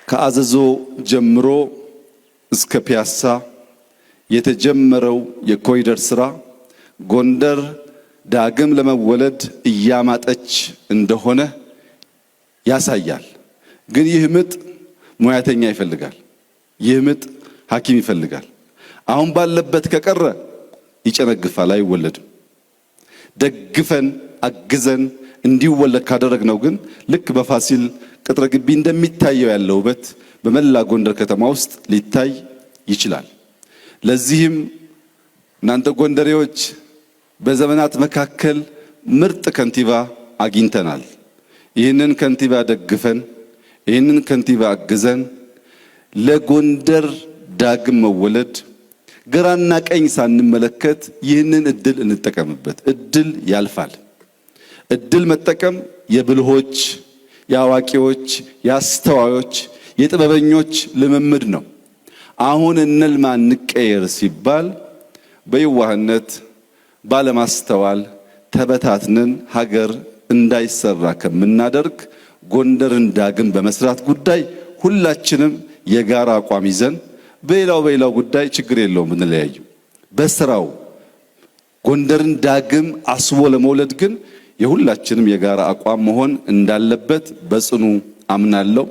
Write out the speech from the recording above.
ከአዘዞ ጀምሮ እስከ ፒያሳ የተጀመረው የኮሪደር ስራ ጎንደር ዳግም ለመወለድ እያማጠች እንደሆነ ያሳያል። ግን ይህ ምጥ ሙያተኛ ይፈልጋል። ይህ ምጥ ሐኪም ይፈልጋል። አሁን ባለበት ከቀረ ይጨነግፋል፣ አይወለድም። ደግፈን አግዘን እንዲወለድ ካደረግነው ግን ልክ በፋሲል ቅጥረ ግቢ እንደሚታየው ያለው ውበት በመላ ጎንደር ከተማ ውስጥ ሊታይ ይችላል። ለዚህም እናንተ ጎንደሬዎች በዘመናት መካከል ምርጥ ከንቲባ አግኝተናል። ይህንን ከንቲባ ደግፈን ይህንን ከንቲባ አግዘን ለጎንደር ዳግም መወለድ ግራና ቀኝ ሳንመለከት ይህንን እድል እንጠቀምበት። እድል ያልፋል። እድል መጠቀም የብልሆች፣ የአዋቂዎች፣ የአስተዋዮች፣ የጥበበኞች ልምምድ ነው። አሁን እንልማ እንቀየር ሲባል በየዋህነት ባለማስተዋል ተበታትነን ሀገር እንዳይሰራ ከምናደርግ ጎንደርን ዳግም በመስራት ጉዳይ ሁላችንም የጋራ አቋም ይዘን በሌላው ጉዳይ ችግር የለውም እንለያዩ። በስራው ጎንደርን ዳግም አስቦ ለመውለድ ግን የሁላችንም የጋራ አቋም መሆን እንዳለበት በጽኑ አምናለሁ።